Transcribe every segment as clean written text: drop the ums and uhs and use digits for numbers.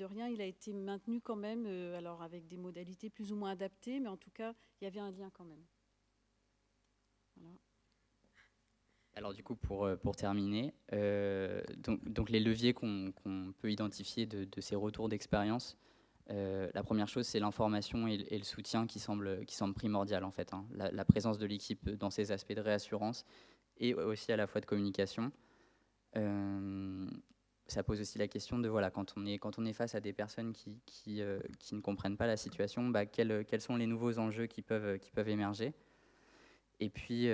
de rien, il a été maintenu quand même, alors avec des modalités plus ou moins adaptées, mais en tout cas, il y avait un lien quand même. Voilà. Alors du coup, pour terminer, donc les leviers qu'on peut identifier de ces retours d'expérience, la première chose, c'est l'information et le soutien qui semble primordial en fait, hein. La présence de l'équipe dans ces aspects de réassurance et aussi à la fois de communication. Ça pose aussi la question de, voilà, quand on est face à des personnes qui ne comprennent pas la situation, bah, quels sont les nouveaux enjeux qui peuvent émerger. Et puis,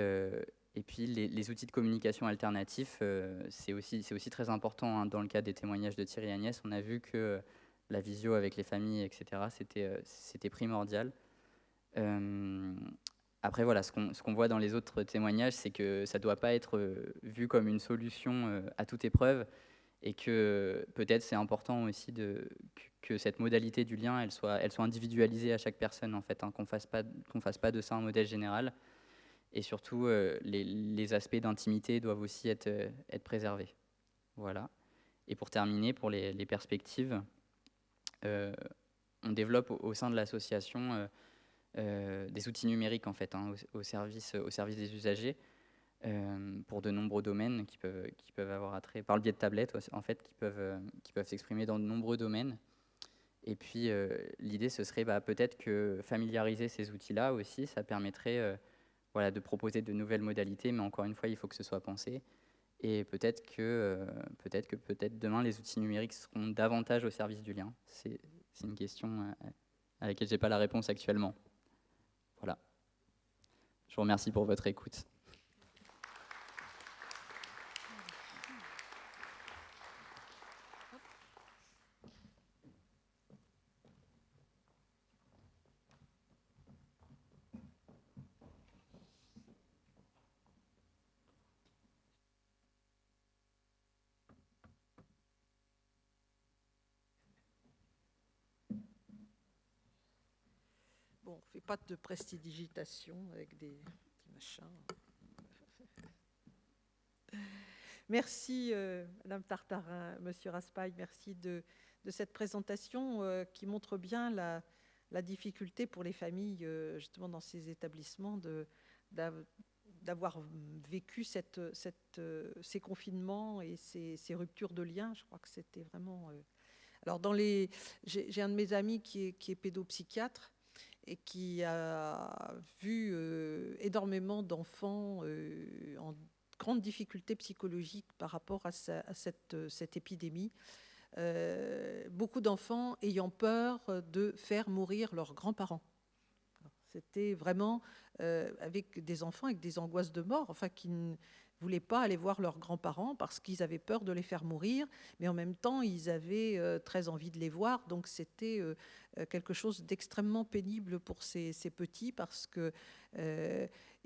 les outils de communication alternatifs, c'est aussi très important, hein. Dans le cas des témoignages de Thierry et Agnès, on a vu que la visio avec les familles, etc., c'était primordial. Euh, Après, voilà, ce qu'on voit dans les autres témoignages, c'est que ça ne doit pas être vu comme une solution à toute épreuve, et que peut-être c'est important aussi que cette modalité du lien, elle soit individualisée à chaque personne, en fait, hein, qu'on fasse pas de ça un modèle général. Et surtout, les aspects d'intimité doivent aussi être préservés. Voilà. Et pour terminer, pour les perspectives, euh, on développe au sein de l'association des outils numériques en fait, hein, au service des usagers, pour de nombreux domaines qui peuvent avoir attrait par le biais de tablettes en fait, qui peuvent s'exprimer dans de nombreux domaines. Et puis l'idée ce serait peut-être que familiariser ces outils-là aussi, ça permettrait voilà, de proposer de nouvelles modalités, mais encore une fois, il faut que ce soit pensé. Et peut-être demain, les outils numériques seront davantage au service du lien. C'est une question à laquelle je n'ai pas la réponse actuellement. Voilà. Je vous remercie pour votre écoute. Bon, on ne fait pas de prestidigitation avec des petits machins. Merci, Madame Tartarin, Monsieur Raspail, merci de cette présentation qui montre bien la difficulté pour les familles, justement, dans ces établissements, d'avoir vécu ces confinements et ces ruptures de liens. Je crois que c'était vraiment... Alors, j'ai un de mes amis qui est pédopsychiatre et qui a vu énormément d'enfants en grande difficulté psychologique par rapport à cette épidémie. Beaucoup d'enfants ayant peur de faire mourir leurs grands-parents. C'était vraiment avec des enfants avec des angoisses de mort, enfin qui ne voulaient pas aller voir leurs grands-parents parce qu'ils avaient peur de les faire mourir, mais en même temps, ils avaient très envie de les voir. Donc c'était quelque chose d'extrêmement pénible pour ces petits parce que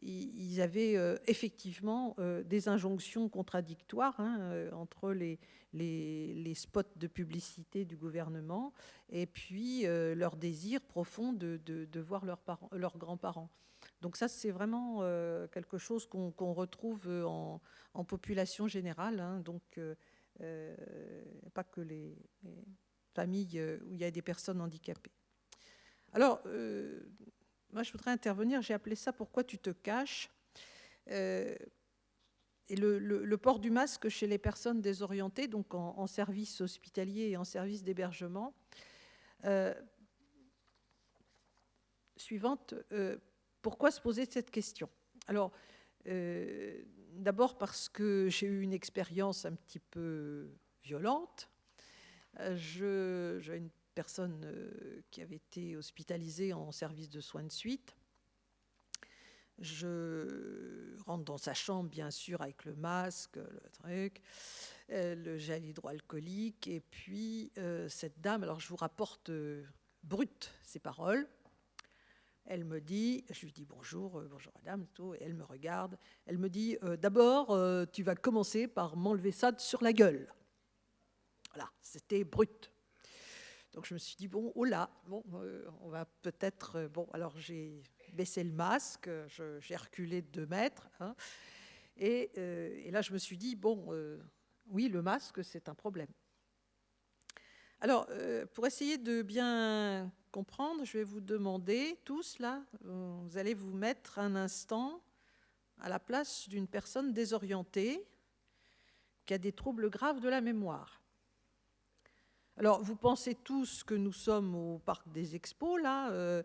ils avaient effectivement des injonctions contradictoires, hein, entre les spots de publicité du gouvernement et puis leur désir profond de voir leurs grands-parents. Donc ça, c'est vraiment quelque chose qu'on retrouve en population générale, hein, donc pas que les familles où il y a des personnes handicapées. Alors, moi, je voudrais intervenir, j'ai appelé ça « Pourquoi tu te caches ?» Et le port du masque chez les personnes désorientées, donc en service hospitalier et en service d'hébergement. Suivante, pourquoi se poser cette question? Alors, d'abord parce que j'ai eu une expérience un petit peu violente. J'ai une personne qui avait été hospitalisée en service de soins de suite. Je rentre dans sa chambre, bien sûr, avec le masque, le truc, le gel hydroalcoolique. Et puis, cette dame, alors je vous rapporte brut ses paroles. Elle me dit, je lui dis bonjour, bonjour madame, tout, et elle me regarde. Elle me dit, d'abord, tu vas commencer par m'enlever ça sur la gueule. Voilà, c'était brut. Donc je me suis dit, bon, oh là, bon, on va peut-être... bon, alors j'ai baissé le masque, j'ai reculé de 2 mètres. Hein, et là, je me suis dit, bon, oui, le masque, c'est un problème. Alors, pour essayer de bien comprendre, je vais vous demander, tous là, vous allez vous mettre un instant à la place d'une personne désorientée qui a des troubles graves de la mémoire. Alors, vous pensez tous que nous sommes au parc des expos, là,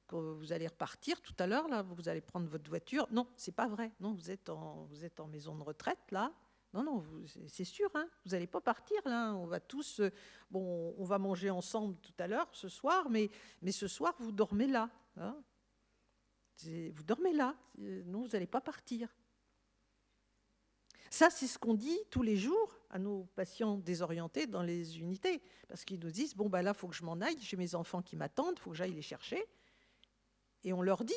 que vous allez repartir tout à l'heure, là, vous allez prendre votre voiture. Non, c'est pas vrai. Non, vous êtes en maison de retraite, là. Non, non, c'est sûr, hein, vous n'allez pas partir, là. On va tous, bon, on va manger ensemble tout à l'heure, ce soir, mais ce soir, vous dormez là. Hein. Vous dormez là. Non, vous n'allez pas partir. Ça, c'est ce qu'on dit tous les jours à nos patients désorientés dans les unités, parce qu'ils nous disent, bon, ben là, il faut que je m'en aille, j'ai mes enfants qui m'attendent, il faut que j'aille les chercher. Et on leur dit,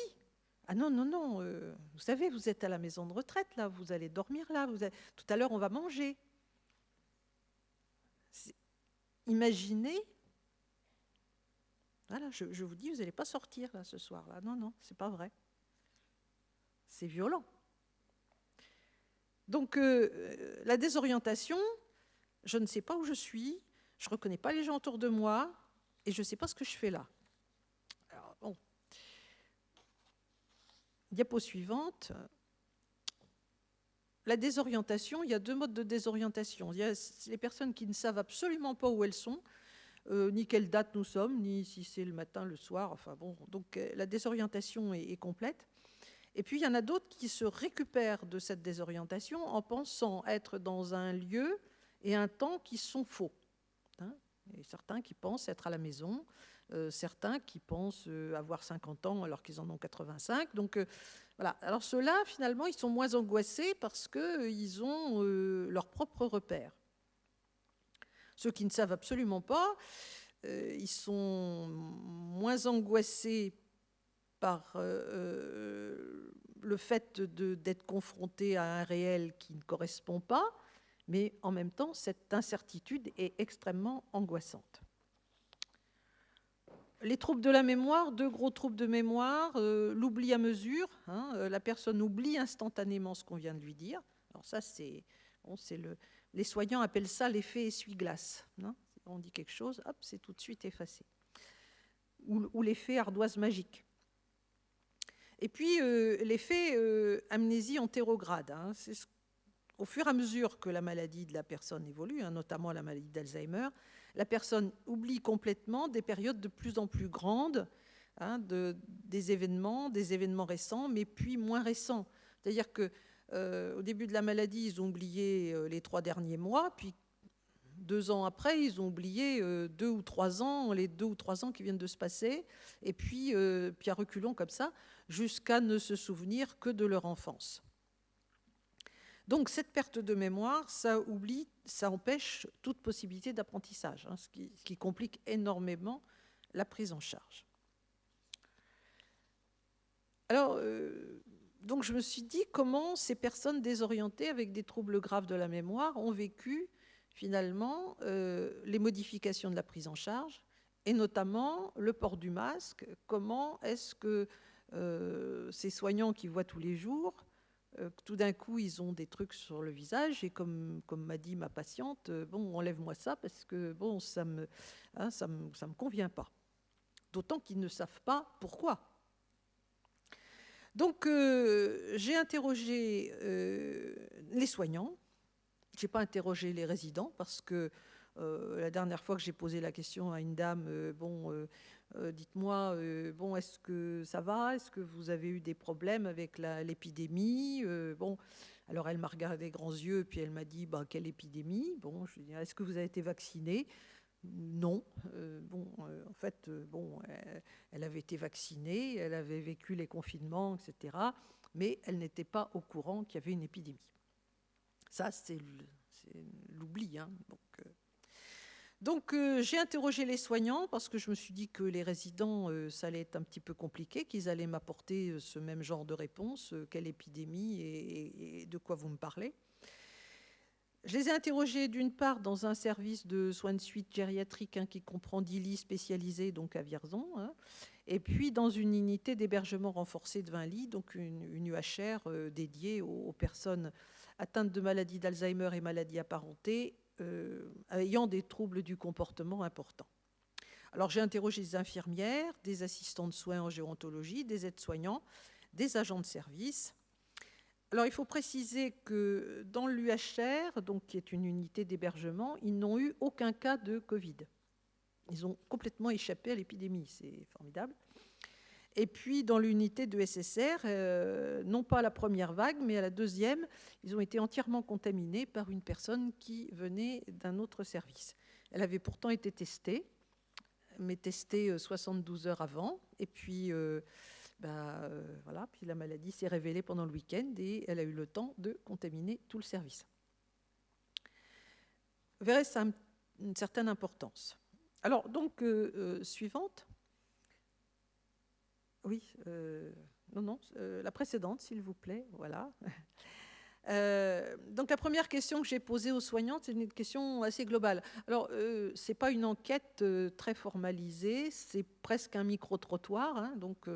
ah non, non, non, vous savez, vous êtes à la maison de retraite, là, vous allez dormir là, tout à l'heure, on va manger. Imaginez, voilà, je vous dis, vous n'allez pas sortir là ce soir, là. Non, non, c'est pas vrai. C'est violent. Donc, la désorientation, je ne sais pas où je suis, je ne reconnais pas les gens autour de moi, et je ne sais pas ce que je fais là. Alors, bon. Diapo suivante. La désorientation, il y a 2 modes de désorientation. Il y a les personnes qui ne savent absolument pas où elles sont, ni quelle date nous sommes, ni si c'est le matin, le soir, enfin bon. Donc, la désorientation est complète. Et puis, il y en a d'autres qui se récupèrent de cette désorientation en pensant être dans un lieu et un temps qui sont faux. Hein, et certains qui pensent être à la maison, certains qui pensent avoir 50 ans alors qu'ils en ont 85. Donc, voilà. Alors, ceux-là, finalement, ils sont moins angoissés parce qu'ils ont leurs propres repères. Ceux qui ne savent absolument pas, ils sont moins angoissés par le fait d'être confronté à un réel qui ne correspond pas, mais en même temps, cette incertitude est extrêmement angoissante. Les troubles de la mémoire, 2 gros troubles de mémoire, l'oubli à mesure, hein, la personne oublie instantanément ce qu'on vient de lui dire. Alors ça, les soignants appellent ça l'effet essuie-glace. Hein. On dit quelque chose, hop, c'est tout de suite effacé. Ou l'effet ardoise magique. Et puis, l'effet amnésie antérograde. Hein, au fur et à mesure que la maladie de la personne évolue, hein, notamment la maladie d'Alzheimer, la personne oublie complètement des périodes de plus en plus grandes, hein, des événements récents, mais puis moins récents. C'est-à-dire qu'au début de la maladie, ils ont oublié les 3 derniers mois, puis 2 ans après, ils ont oublié 2 ou 3 ans, les 2 ou 3 ans qui viennent de se passer, et puis à reculons comme ça, jusqu'à ne se souvenir que de leur enfance. Donc cette perte de mémoire, ça empêche toute possibilité d'apprentissage, hein, ce qui complique énormément la prise en charge. Alors, donc je me suis dit comment ces personnes désorientées avec des troubles graves de la mémoire ont vécu finalement les modifications de la prise en charge, et notamment le port du masque. Comment est-ce que ces soignants qui voient tous les jours, tout d'un coup, ils ont des trucs sur le visage, et comme m'a dit ma patiente, bon, enlève-moi ça parce que bon, ça me convient pas. D'autant qu'ils ne savent pas pourquoi. Donc, j'ai interrogé les soignants. J'ai pas interrogé les résidents parce que la dernière fois que j'ai posé la question à une dame, dites-moi, bon, est-ce que ça va? Est-ce que vous avez eu des problèmes avec l'épidémie? Bon, alors elle m'a regardé grands yeux, puis elle m'a dit, bah, quelle épidémie? Bon, je lui ai dit, est-ce que vous avez été vacciné? Non. En fait, elle avait été vaccinée, elle avait vécu les confinements, etc. Mais elle n'était pas au courant qu'il y avait une épidémie. Ça, c'est l'oubli. Hein. Donc, j'ai interrogé les soignants parce que je me suis dit que les résidents, ça allait être un petit peu compliqué, qu'ils allaient m'apporter ce même genre de réponse, quelle épidémie et de quoi vous me parlez. Je les ai interrogés d'une part dans un service de soins de suite gériatrique, hein, qui comprend 10 lits spécialisés, donc à Vierzon, hein, et puis dans une unité d'hébergement renforcé de 20 lits, donc une UHR dédiée aux personnes atteintes de maladies d'Alzheimer et maladies apparentées, ayant des troubles du comportement importants. Alors j'ai interrogé des infirmières, des assistants de soins en gérontologie, des aides-soignants, des agents de service. Alors il faut préciser que dans l'UHR, donc qui est une unité d'hébergement, ils n'ont eu aucun cas de Covid. Ils ont complètement échappé à l'épidémie, c'est formidable. Et puis, dans l'unité de SSR, non pas à la première vague, mais à la deuxième, ils ont été entièrement contaminés par une personne qui venait d'un autre service. Elle avait pourtant été testée, mais testée 72 heures avant. Et puis, voilà, puis la maladie s'est révélée pendant le week-end et elle a eu le temps de contaminer tout le service. Vous verrez, ça a une certaine importance. Alors, donc, suivante. Oui, la précédente, s'il vous plaît, voilà. Donc la première question que j'ai posée aux soignantes, c'est une question assez globale. Alors, ce n'est pas une enquête très formalisée, c'est presque un micro-trottoir, hein, donc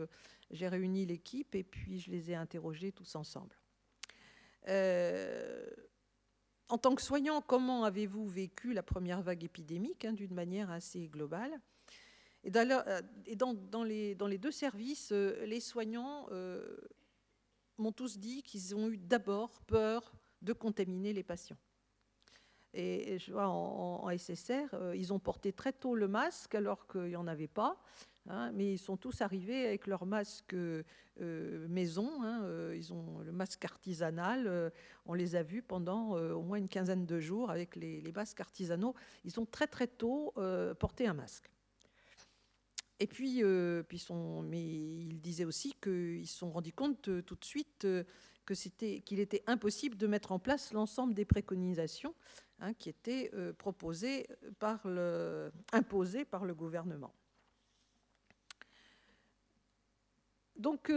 j'ai réuni l'équipe et puis je les ai interrogés tous ensemble. En tant que soignant, comment avez-vous vécu la première vague épidémique, hein, d'une manière assez globale ? Et dans les deux services, les soignants m'ont tous dit qu'ils ont eu d'abord peur de contaminer les patients. Et je vois en SSR, ils ont porté très tôt le masque alors qu'il n'y en avait pas, hein, mais ils sont tous arrivés avec leur masque maison, hein, ils ont le masque artisanal, on les a vus pendant au moins une quinzaine de jours avec les masques artisanaux. Ils ont très très tôt porté un masque. Et puis, mais il disait aussi qu'ils se sont rendus compte tout de suite qu'il était impossible de mettre en place l'ensemble des préconisations, hein, qui étaient imposées par le gouvernement. Donc,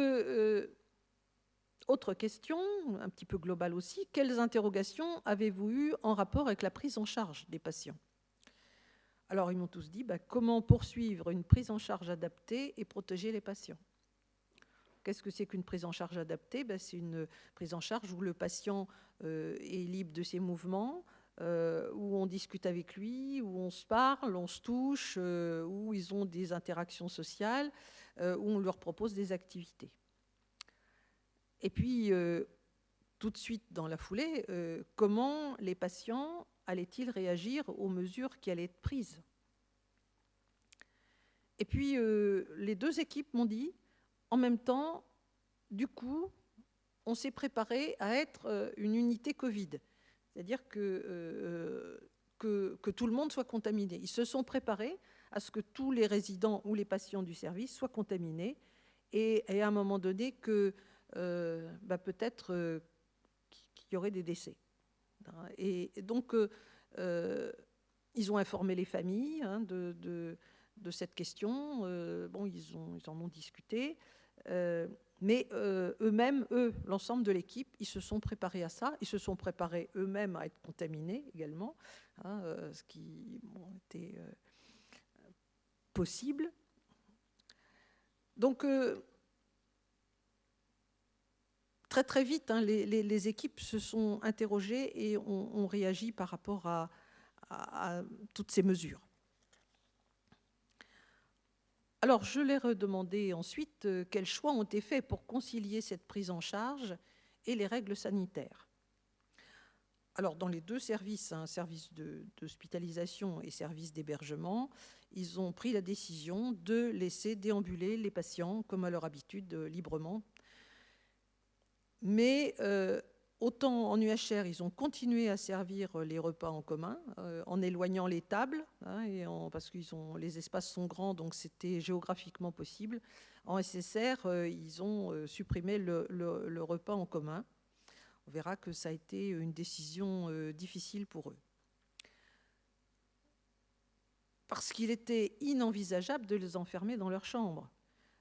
autre question, un petit peu globale aussi, quelles interrogations avez-vous eues en rapport avec la prise en charge des patients ? Alors, ils m'ont tous dit, comment poursuivre une prise en charge adaptée et protéger les patients ? Qu'est-ce que c'est qu'une prise en charge adaptée ? C'est une prise en charge où le patient est libre de ses mouvements, où on discute avec lui, où on se parle, on se touche, où ils ont des interactions sociales, où on leur propose des activités. Et puis, tout de suite dans la foulée, comment les patients allaient-ils réagir aux mesures qui allaient être prises ? Et puis, les deux équipes m'ont dit, en même temps, du coup, on s'est préparé à être une unité Covid. C'est-à-dire que tout le monde soit contaminé. Ils se sont préparés à ce que tous les résidents ou les patients du service soient contaminés et à un moment donné que peut-être qu'il y aurait des décès. Et donc, ils ont informé les familles, hein, de cette question. Ils en ont discuté. Mais eux-mêmes, l'ensemble de l'équipe, ils se sont préparés à ça. Ils se sont préparés eux-mêmes à être contaminés également, hein, ce qui était possible. Donc, très très vite, hein, les équipes se sont interrogées et ont réagi par rapport à toutes ces mesures. Alors, je leur ai demandé ensuite quels choix ont été faits pour concilier cette prise en charge et les règles sanitaires. Alors, dans les deux services, hein, service d'hospitalisation et service d'hébergement, ils ont pris la décision de laisser déambuler les patients comme à leur habitude, librement. Mais autant en UHR, ils ont continué à servir les repas en commun en éloignant les tables, hein, parce que les espaces sont grands, donc c'était géographiquement possible. En SSR, ils ont supprimé le repas en commun. On verra que ça a été une décision difficile pour eux. Parce qu'il était inenvisageable de les enfermer dans leur chambre,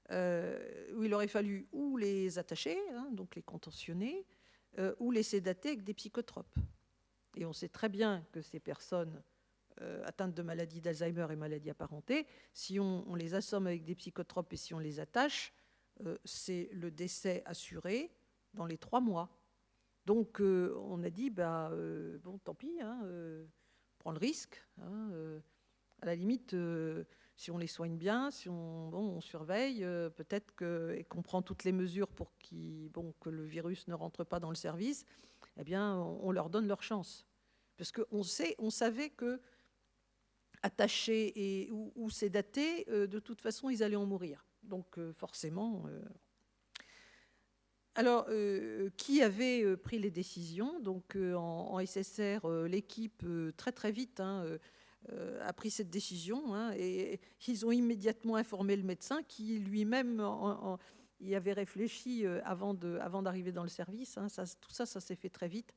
où il aurait fallu ou les attacher, hein, donc les contentionner, ou les sédater avec des psychotropes. Et on sait très bien que ces personnes atteintes de maladies d'Alzheimer et maladies apparentées, si on les assomme avec des psychotropes et si on les attache, c'est le décès assuré dans les 3 mois. Donc on a dit, tant pis, hein, prend le risque. À la limite, si on les soigne bien, si on surveille, peut-être et qu'on prend toutes les mesures pour que le virus ne rentre pas dans le service, eh bien, on leur donne leur chance. Parce qu'on savait que attachés ou sédatés, de toute façon, ils allaient en mourir. Donc, forcément... Alors, qui avait pris les décisions? Donc, en SSR, l'équipe, très très vite, a pris cette décision, et ils ont immédiatement informé le médecin qui lui-même y avait réfléchi avant d'arriver dans le service. Tout ça s'est fait très vite.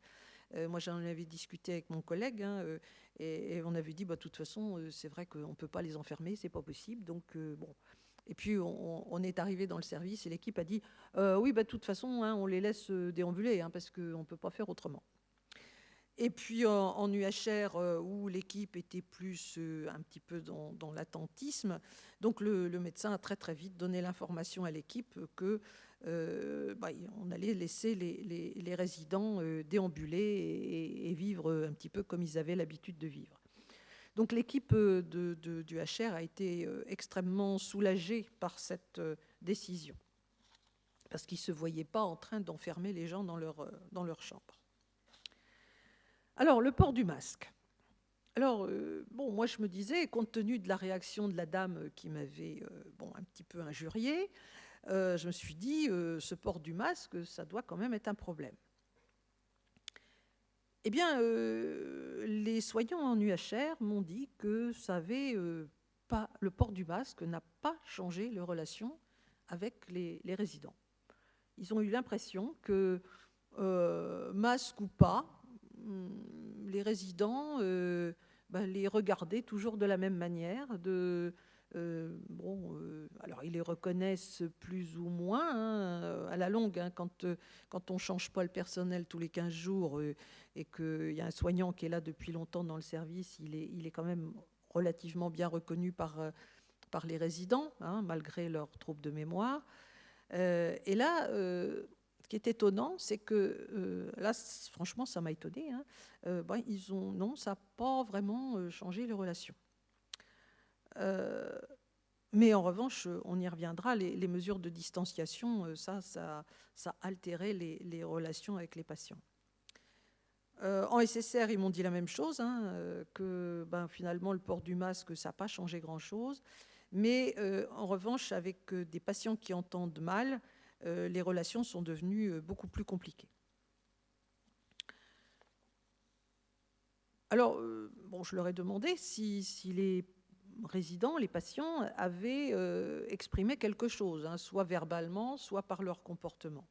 Moi, j'en avais discuté avec mon collègue, et on avait dit, de toute façon, c'est vrai qu'on ne peut pas les enfermer, c'est pas possible. Donc, bon. Et puis, on est arrivé dans le service et l'équipe a dit, oui, de toute façon, on les laisse déambuler, parce qu'on ne peut pas faire autrement. Et puis, en UHR, où l'équipe était plus un petit peu dans l'attentisme, donc le médecin a très, très vite donné l'information à l'équipe que on allait laisser les résidents déambuler et vivre un petit peu comme ils avaient l'habitude de vivre. Donc l'équipe du HR a été extrêmement soulagée par cette décision, parce qu'ils ne se voyaient pas en train d'enfermer les gens dans leur chambre. Alors, le port du masque. Alors, moi je me disais, compte tenu de la réaction de la dame qui m'avait un petit peu injuriée, je me suis dit, ce port du masque, ça doit quand même être un problème. Eh bien, les soignants en UHR m'ont dit que le port du masque n'a pas changé les relations avec les résidents. Ils ont eu l'impression que, masque ou pas, les résidents les regardaient toujours de la même manière. Alors ils les reconnaissent plus ou moins, à la longue, quand on ne change pas le personnel tous les 15 jours et qu'il y a un soignant qui est là depuis longtemps dans le service, il est quand même relativement bien reconnu par les résidents, malgré leurs troubles de mémoire. Et là, ce qui est étonnant, c'est que, là, franchement, ça m'a étonné, non, ça n'a pas vraiment changé les relations. Mais en revanche, on y reviendra, les mesures de distanciation, ça a altéré les relations avec les patients. En SSR, ils m'ont dit la même chose, que finalement, le port du masque, ça n'a pas changé grand-chose. Mais en revanche, avec des patients qui entendent mal, les relations sont devenues beaucoup plus compliquées. Alors, je leur ai demandé si les résidents, les patients, avaient exprimé quelque chose, soit verbalement, soit par leur comportement.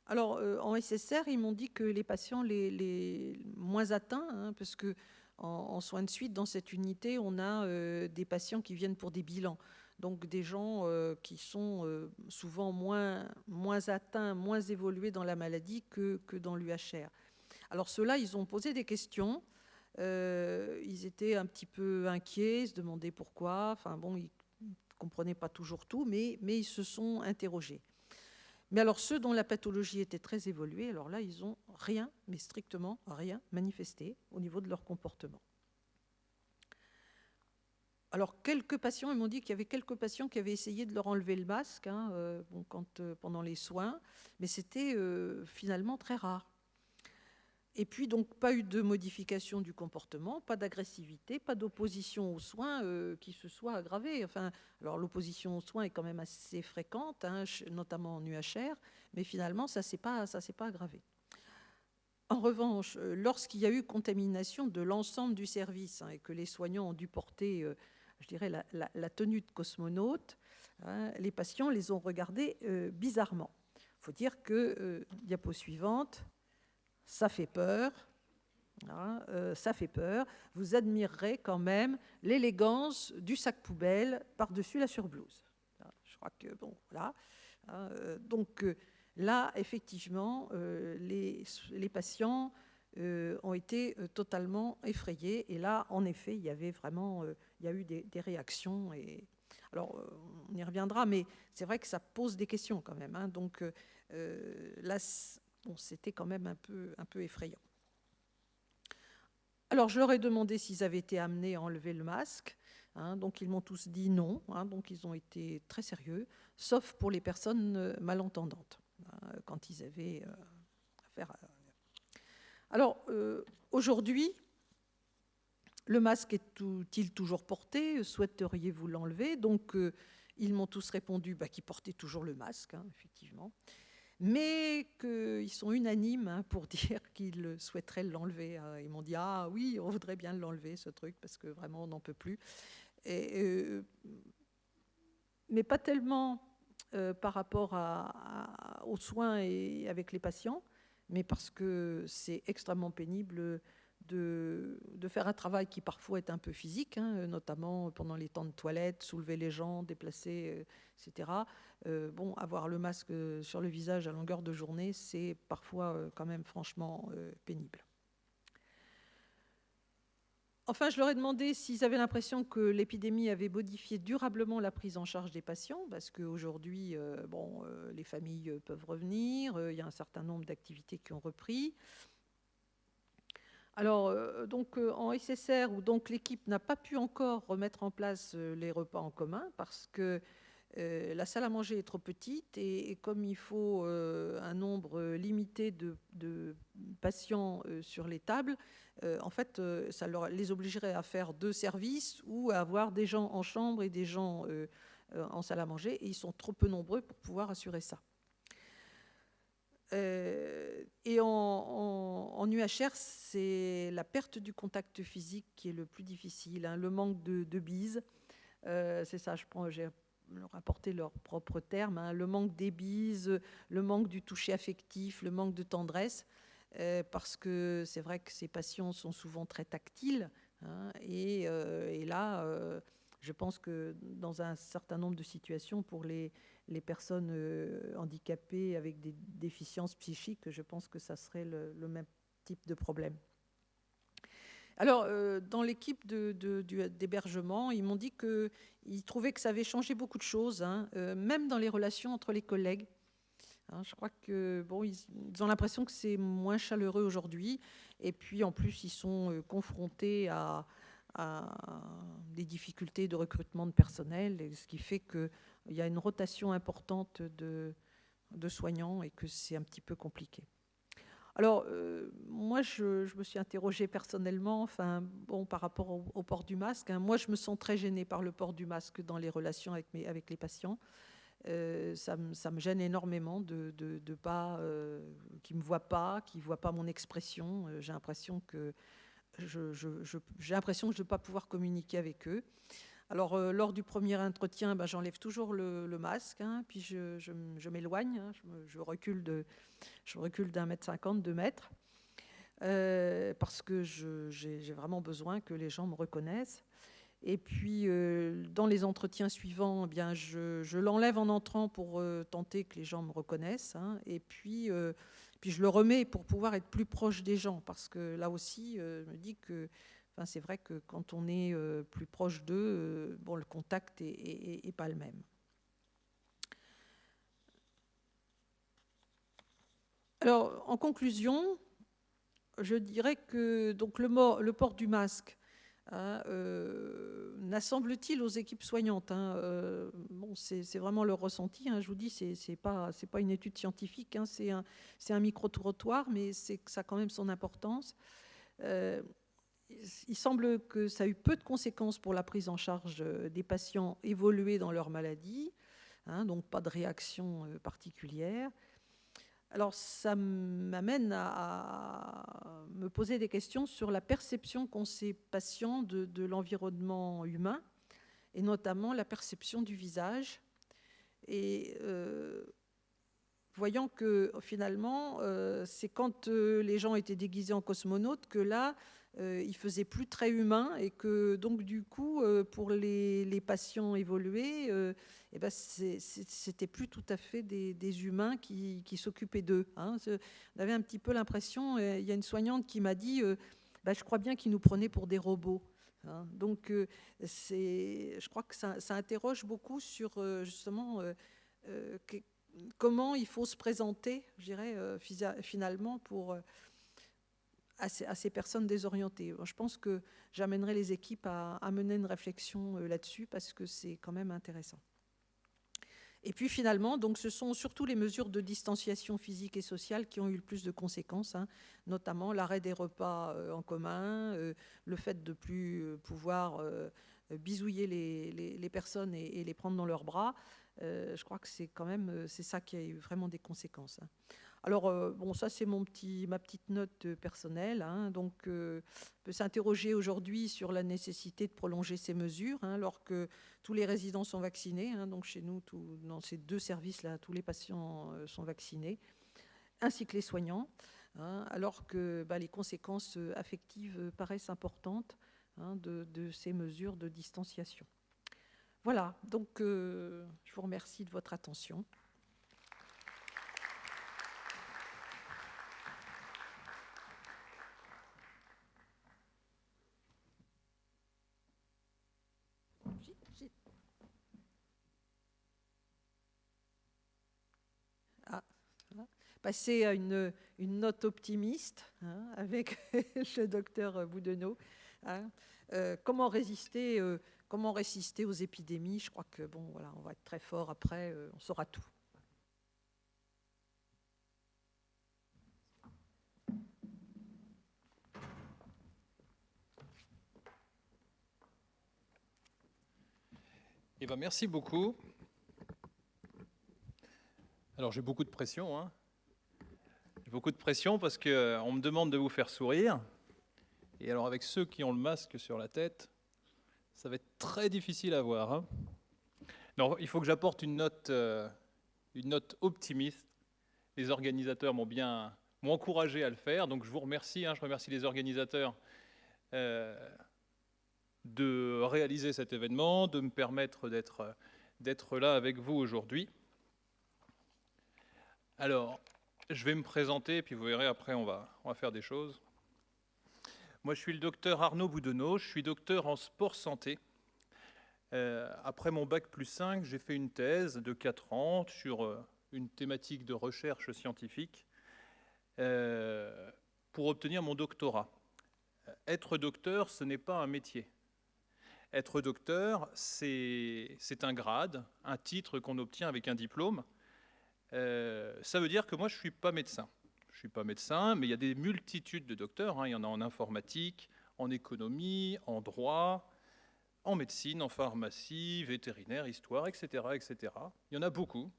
Alors, en SSR, ils m'ont dit que les patients les moins atteints, parce que en soins de suite, dans cette unité, on a des patients qui viennent pour des bilans. Donc, des gens qui sont souvent moins atteints, moins évolués dans la maladie que dans l'UHR. Alors, ceux-là, ils ont posé des questions. Ils étaient un petit peu inquiets, ils se demandaient pourquoi. Enfin, ils ne comprenaient pas toujours tout, mais ils se sont interrogés. Mais alors, ceux dont la pathologie était très évoluée, alors là, ils n'ont rien, mais strictement rien manifesté au niveau de leur comportement. Alors, quelques patients, ils m'ont dit qu'il y avait quelques patients qui avaient essayé de leur enlever le masque pendant les soins, mais c'était finalement très rare. Et puis, donc, pas eu de modification du comportement, pas d'agressivité, pas d'opposition aux soins qui se soit aggravée. Enfin, alors, l'opposition aux soins est quand même assez fréquente, notamment en UHR, mais finalement, ça s'est pas aggravé. En revanche, lorsqu'il y a eu contamination de l'ensemble du service et que les soignants ont dû porter, je dirais, la tenue de cosmonaute, les patients les ont regardés bizarrement. Il faut dire que, diapo suivante, ça fait peur. Ça fait peur. Vous admirerez quand même l'élégance du sac poubelle par-dessus la surblouse. Je crois que, voilà. Donc là, effectivement, les patients ont été totalement effrayés. Et là, en effet, il y a eu des réactions. Alors, on y reviendra, mais c'est vrai que ça pose des questions quand même. Donc là, c'était quand même un peu effrayant. Alors, je leur ai demandé s'ils avaient été amenés à enlever le masque. Donc, ils m'ont tous dit non. Donc, ils ont été très sérieux, sauf pour les personnes malentendantes, quand ils avaient affaire à... Alors, aujourd'hui, le masque est-il toujours porté? Souhaiteriez-vous l'enlever? Donc, ils m'ont tous répondu qu'ils portaient toujours le masque, effectivement, mais qu'ils sont unanimes pour dire qu'ils souhaiteraient l'enlever. Ils m'ont dit « Ah oui, on voudrait bien l'enlever, ce truc, parce que vraiment, on n'en peut plus. » Mais pas tellement par rapport aux soins et avec les patients, mais parce que c'est extrêmement pénible de faire un travail qui parfois est un peu physique, notamment pendant les temps de toilette, soulever les gens, déplacer, etc. Avoir le masque sur le visage à longueur de journée, c'est parfois quand même franchement pénible. Enfin, je leur ai demandé s'ils avaient l'impression que l'épidémie avait modifié durablement la prise en charge des patients, parce qu'aujourd'hui, les familles peuvent revenir, il y a un certain nombre d'activités qui ont repris. Alors, en SSR, où donc l'équipe n'a pas pu encore remettre en place les repas en commun, parce que la salle à manger est trop petite et comme il faut un nombre limité de patients sur les tables, en fait, ça les obligerait à faire 2 services ou à avoir des gens en chambre et des gens en salle à manger, et ils sont trop peu nombreux pour pouvoir assurer ça. Et en UHR, c'est la perte du contact physique qui est le plus difficile, le manque de bises. C'est ça, j'ai rapporté leurs propres termes, le manque des bises, le manque du toucher affectif, le manque de tendresse, parce que c'est vrai que ces patients sont souvent très tactiles, et là, je pense que dans un certain nombre de situations, pour les personnes handicapées avec des déficiences psychiques, je pense que ça serait le même type de problème. Alors, dans l'équipe d'hébergement, ils m'ont dit qu'ils trouvaient que ça avait changé beaucoup de choses, même dans les relations entre les collègues. Je crois que ils ont l'impression que c'est moins chaleureux aujourd'hui. Et puis, en plus, ils sont confrontés à des difficultés de recrutement de personnel, ce qui fait qu'il y a une rotation importante de soignants et que c'est un petit peu compliqué. Alors, moi, je me suis interrogée personnellement, par rapport au port du masque. Moi, je me sens très gênée par le port du masque dans les relations avec les patients. Ça me gêne énormément de pas, qu'ils ne me voient pas, qu'ils ne voient pas mon expression. J'ai l'impression que je ne vais pas pouvoir communiquer avec eux. Alors, lors du premier entretien, j'enlève toujours le masque, puis je m'éloigne, je recule d'1,50 m, 2 mètres, parce que j'ai vraiment besoin que les gens me reconnaissent. Et puis, dans les entretiens suivants, je l'enlève en entrant pour tenter que les gens me reconnaissent, et puis je le remets pour pouvoir être plus proche des gens, parce que là aussi, je me dis que c'est vrai que quand on est plus proche d'eux, le contact est pas le même. Alors, en conclusion, je dirais que donc le port du masque n'a, semble-t-il, aux équipes soignantes, c'est vraiment leur ressenti, je vous dis, c'est pas une étude scientifique, c'est un micro-trottoir, mais ça a quand même son importance. Il semble que ça a eu peu de conséquences pour la prise en charge des patients évolués dans leur maladie, donc pas de réaction particulière. Alors, ça m'amène à me poser des questions sur la perception qu'ont ces patients de l'environnement humain, et notamment la perception du visage. Et voyant que finalement, c'est quand les gens étaient déguisés en cosmonautes que là, ils faisaient plus très humain, et que donc du coup, pour les patients évolués, c'était plus tout à fait des humains qui s'occupaient d'eux. On avait un petit peu l'impression, il y a une soignante qui m'a dit, je crois bien qu'ils nous prenaient pour des robots. Donc, je crois que ça interroge beaucoup sur justement comment il faut se présenter, je dirais, finalement, pour à ces personnes désorientées. Je pense que j'amènerai les équipes à mener une réflexion là-dessus parce que c'est quand même intéressant. Et puis finalement, donc, ce sont surtout les mesures de distanciation physique et sociale qui ont eu le plus de conséquences, hein, notamment l'arrêt des repas en commun, le fait de ne plus pouvoir bisouiller les personnes et les prendre dans leurs bras. Je crois que c'est quand même c'est ça qui a eu vraiment des conséquences, hein. Alors, bon, ça, c'est ma petite note personnelle, hein. Donc, on peut s'interroger aujourd'hui sur la nécessité de prolonger ces mesures, hein, alors que tous les résidents sont vaccinés, hein. Donc, chez nous, dans ces 2 services-là, tous les patients sont vaccinés, ainsi que les soignants, hein, alors que les conséquences affectives paraissent importantes, hein, de ces mesures de distanciation. Voilà, donc je vous remercie de votre attention. Passer à une note optimiste, hein, avec le docteur Boudenoux, hein. Comment résister aux épidémies? Je crois que bon, voilà, on va être très fort après, on saura tout. Eh ben, merci beaucoup. Alors j'ai beaucoup de pression, hein. J'ai beaucoup de pression parce qu'on me demande de vous faire sourire. Et alors avec ceux qui ont le masque sur la tête, ça va être très difficile à voir, hein. Non, il faut que j'apporte une note optimiste. Les organisateurs m'ont encouragé à le faire, donc je vous remercie, hein. Je remercie les organisateurs de réaliser cet événement, de me permettre d'être là avec vous aujourd'hui. Alors, je vais me présenter, puis vous verrez, après, on va faire des choses. Moi, je suis le docteur Arnaud Boudenoux, je suis docteur en sport-santé. Après mon bac plus 5, j'ai fait une thèse de 4 ans sur une thématique de recherche scientifique pour obtenir mon doctorat. Être docteur, ce n'est pas un métier. Être docteur, c'est un grade, un titre qu'on obtient avec un diplôme. Ça veut dire que moi, je ne suis pas médecin. Je ne suis pas médecin, mais il y a des multitudes de docteurs, hein. Il y en a en informatique, en économie, en droit, en médecine, en pharmacie, vétérinaire, histoire, etc., etc. Il y en a beaucoup.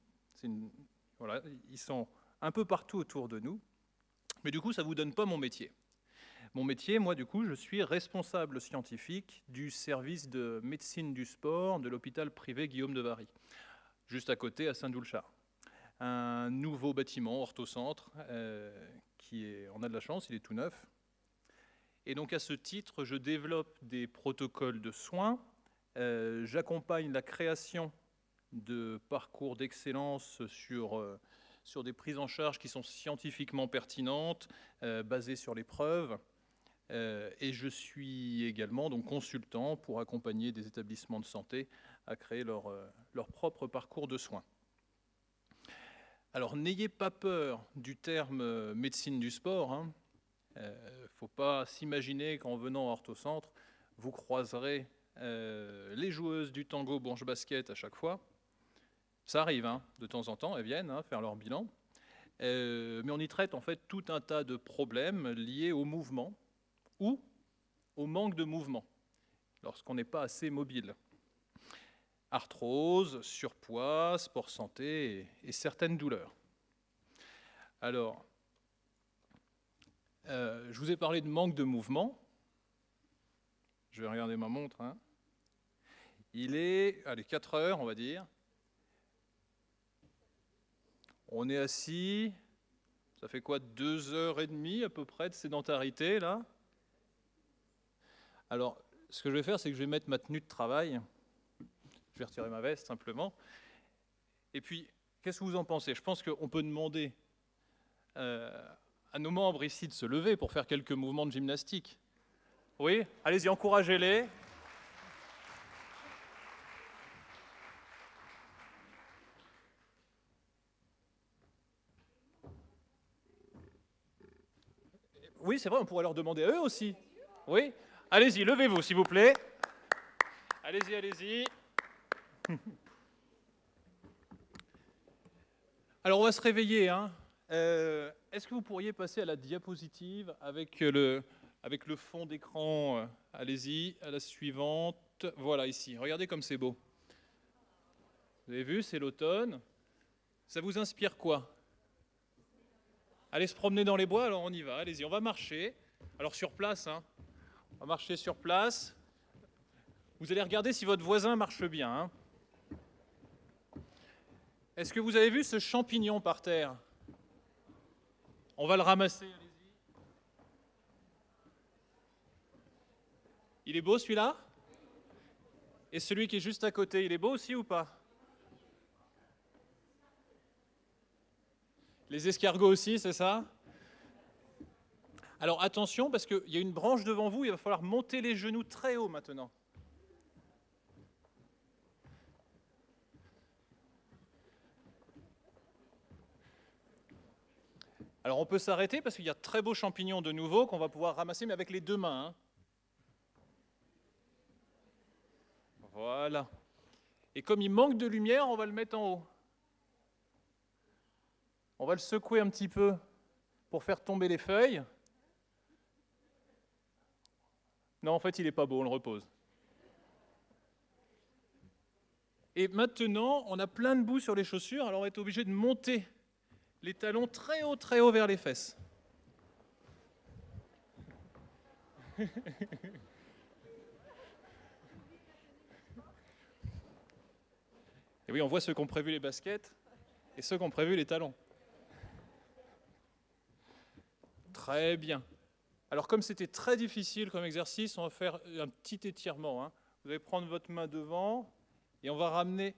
Voilà, ils sont un peu partout autour de nous. Mais du coup, ça ne vous donne pas mon métier. Mon métier, moi, du coup, je suis responsable scientifique du service de médecine du sport de l'hôpital privé Guillaume de Vary, juste à côté, à Saint-Doulchard. Un nouveau bâtiment, orthocentre, on a de la chance, il est tout neuf. Et donc, à ce titre, je développe des protocoles de soins, j'accompagne la création de parcours d'excellence sur des prises en charge qui sont scientifiquement pertinentes, basées sur les preuves. Et je suis également donc consultant pour accompagner des établissements de santé à créer leur propre parcours de soins. Alors n'ayez pas peur du terme médecine du sport, hein. Faut pas s'imaginer qu'en venant à Orthocentre, vous croiserez les joueuses du tango Bourges Basket à chaque fois. Ça arrive, hein, de temps en temps, elles viennent, hein, faire leur bilan. Mais on y traite en fait tout un tas de problèmes liés au mouvement ou au manque de mouvement, lorsqu'on n'est pas assez mobile. Arthrose, surpoids, sport santé et certaines douleurs. Alors, je vous ai parlé de manque de mouvement. Je vais regarder ma montre, hein. Il est, 4 heures, on va dire. On est assis, ça fait quoi, 2h30 à peu près de sédentarité, là? Alors, ce que je vais faire, c'est que je vais mettre ma tenue de travail. Je vais retirer ma veste, simplement. Et puis, qu'est-ce que vous en pensez? Je pense qu'on peut demander à nos membres ici de se lever pour faire quelques mouvements de gymnastique. Oui? Allez-y, encouragez-les. Oui, c'est vrai, on pourrait leur demander à eux aussi. Oui. Allez-y, levez-vous, s'il vous plaît. Allez-y, allez-y. Alors, on va se réveiller. Hein. Est-ce que vous pourriez passer à la diapositive avec le fond d'écran? Allez-y, à la suivante. Voilà, ici. Regardez comme c'est beau. Vous avez vu, c'est l'automne. Ça vous inspire quoi? Allez se promener dans les bois, alors on y va. Allez-y, on va marcher. Alors sur place, hein. On va marcher sur place. Vous allez regarder si votre voisin marche bien. Hein. Est-ce que vous avez vu ce champignon par terre? On va le ramasser, allez-y. Il est beau celui-là? Et celui qui est juste à côté, il est beau aussi ou pas? Les escargots aussi, c'est ça? Alors attention, parce qu'il y a une branche devant vous, il va falloir monter les genoux très haut maintenant. Alors on peut s'arrêter parce qu'il y a de très beaux champignons de nouveau qu'on va pouvoir ramasser, mais avec les deux mains. Hein. Voilà. Et comme il manque de lumière, on va le mettre en haut. On va le secouer un petit peu pour faire tomber les feuilles. Non, en fait, il n'est pas beau, on le repose. Et maintenant, on a plein de boue sur les chaussures, alors on va être obligé de monter les talons très haut vers les fesses. Et oui, on voit ceux qui ont prévu les baskets et ceux qui ont prévu les talons. Très bien. Alors comme c'était très difficile comme exercice, on va faire un petit étirement. Hein. Vous allez prendre votre main devant et on va ramener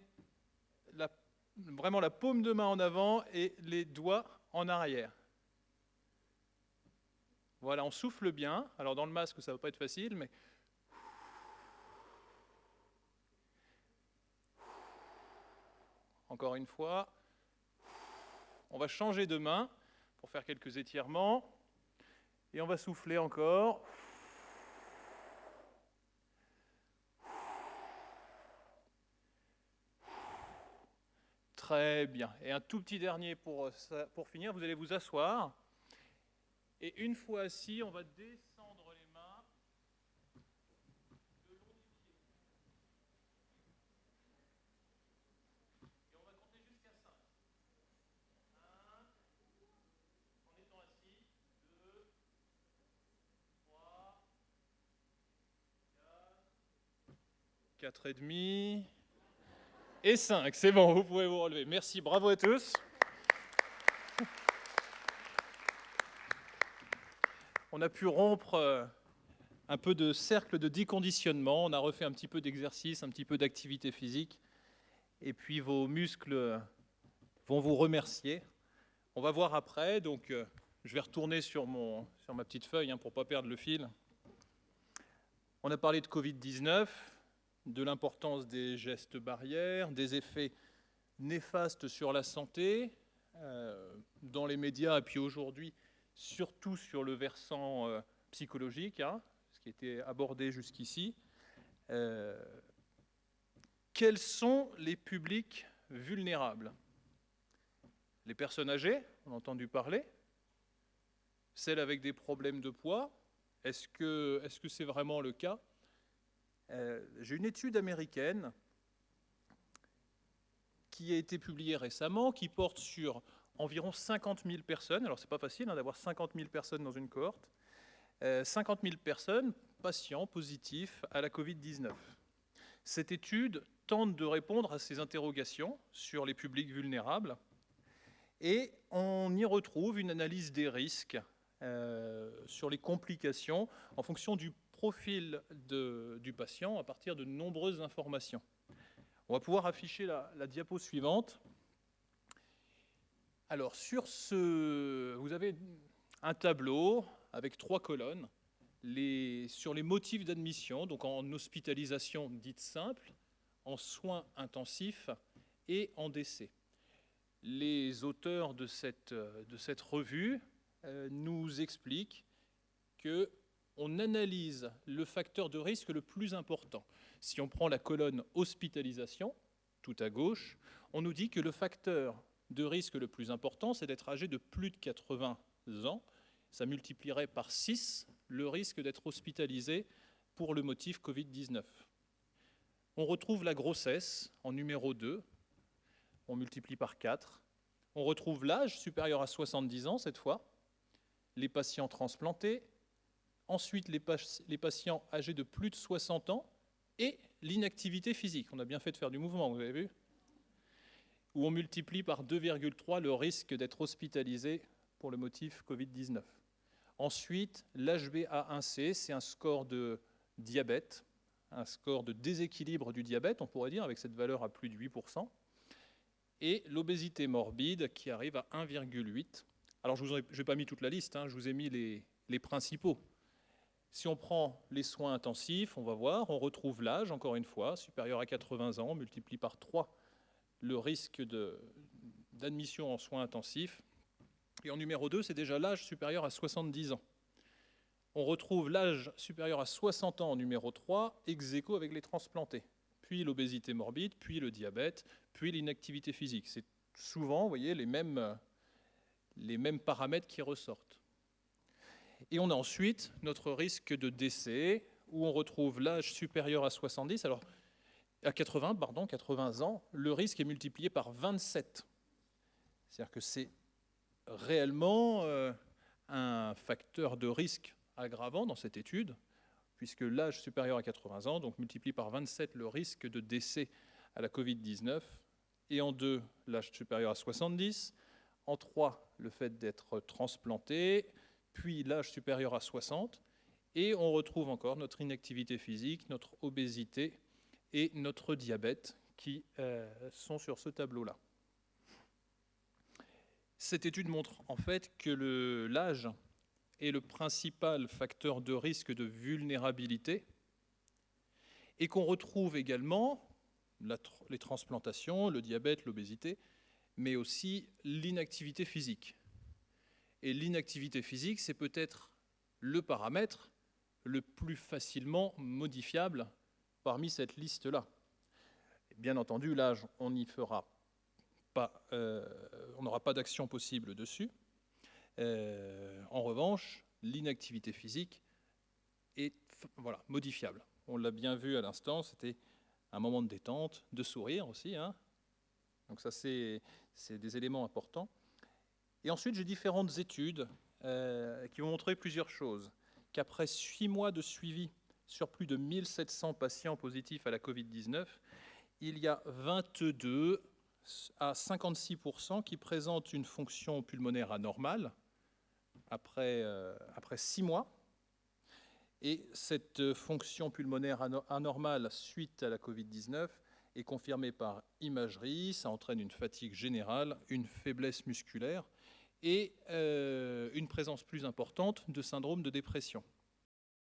vraiment la paume de main en avant et les doigts en arrière. Voilà, on souffle bien. Alors dans le masque, ça ne va pas être facile, mais... Encore une fois. On va changer de main pour faire quelques étirements. Et on va souffler encore. Très bien. Et un tout petit dernier pour finir, vous allez vous asseoir. Et une fois assis, on va descendre les mains le long des pieds. Et on va compter jusqu'à 5. 1, en étant assis. 2, 3, 4 et demi. Et 5, c'est bon, vous pouvez vous relever. Merci, bravo à tous. On a pu rompre un peu de cercle de déconditionnement, on a refait un petit peu d'exercice, un petit peu d'activité physique, et puis vos muscles vont vous remercier. On va voir après, donc je vais retourner sur ma petite feuille pour ne pas perdre le fil. On a parlé de Covid-19, de l'importance des gestes barrières, des effets néfastes sur la santé, dans les médias, et puis aujourd'hui, surtout sur le versant psychologique, ce qui était abordé jusqu'ici. Quels sont les publics vulnérables? Les personnes âgées, on a entendu parler, celles avec des problèmes de poids. Est-ce que c'est vraiment le cas? J'ai une étude américaine qui a été publiée récemment, qui porte sur environ 50 000 personnes. Alors, c'est pas facile d'avoir 50 000 personnes dans une cohorte. 50 000 personnes, patients positifs à la Covid-19. Cette étude tente de répondre à ces interrogations sur les publics vulnérables et on y retrouve une analyse des risques sur les complications en fonction du profil du patient à partir de nombreuses informations. On va pouvoir afficher la diapo suivante. Alors, vous avez un tableau avec 3 colonnes sur les motifs d'admission, donc en hospitalisation dite simple, en soins intensifs et en décès. Les auteurs de cette revue nous expliquent qu'on analyse le facteur de risque le plus important. Si on prend la colonne hospitalisation, tout à gauche, on nous dit que le facteur de risque le plus important, c'est d'être âgé de plus de 80 ans. Ça multiplierait par 6 le risque d'être hospitalisé pour le motif Covid-19. On retrouve la grossesse en numéro 2, on multiplie par 4. On retrouve l'âge supérieur à 70 ans cette fois, les patients transplantés, ensuite les patients âgés de plus de 60 ans et l'inactivité physique. On a bien fait de faire du mouvement, vous avez vu ? Où on multiplie par 2,3 le risque d'être hospitalisé pour le motif Covid-19. Ensuite, l'HbA1c, c'est un score de diabète, un score de déséquilibre du diabète, on pourrait dire, avec cette valeur à plus de 8%, et l'obésité morbide qui arrive à 1,8. Alors, je n'ai pas mis toute la liste, je vous ai mis les principaux. Si on prend les soins intensifs, on va voir, on retrouve l'âge, encore une fois, supérieur à 80 ans, on multiplie par 3 le risque d'admission en soins intensifs. Et en numéro 2, c'est déjà l'âge supérieur à 70 ans. On retrouve l'âge supérieur à 60 ans en numéro 3, ex aequo avec les transplantés. Puis l'obésité morbide, puis le diabète, puis l'inactivité physique. C'est souvent, vous voyez, les mêmes paramètres qui ressortent. Et on a ensuite notre risque de décès, où on retrouve l'âge supérieur à 80 ans, le risque est multiplié par 27. C'est-à-dire que c'est réellement un facteur de risque aggravant dans cette étude, puisque l'âge supérieur à 80 ans donc multiplie par 27 le risque de décès à la Covid-19, et en 2, l'âge supérieur à 70, en 3, le fait d'être transplanté, puis l'âge supérieur à 60, et on retrouve encore notre inactivité physique, notre obésité et notre diabète qui sont sur ce tableau-là. Cette étude montre en fait que l'âge est le principal facteur de risque de vulnérabilité et qu'on retrouve également les transplantations, le diabète, l'obésité, mais aussi l'inactivité physique. Et l'inactivité physique, c'est peut-être le paramètre le plus facilement modifiable parmi cette liste-là. Bien entendu, l'âge, on n'y fera pas, on n'aura pas d'action possible dessus. En revanche, l'inactivité physique est modifiable. On l'a bien vu à l'instant, c'était un moment de détente, de sourire aussi. Donc ça, c'est des éléments importants. Et ensuite, j'ai différentes études qui vont montrer plusieurs choses. Qu'après 6 mois de suivi sur plus de 1700 patients positifs à la Covid-19, il y a 22 à 56% qui présentent une fonction pulmonaire anormale après 6 mois. Et cette fonction pulmonaire anormale suite à la Covid-19 est confirmée par imagerie. Ça entraîne une fatigue générale, une faiblesse musculaire et une présence plus importante de syndrome de dépression.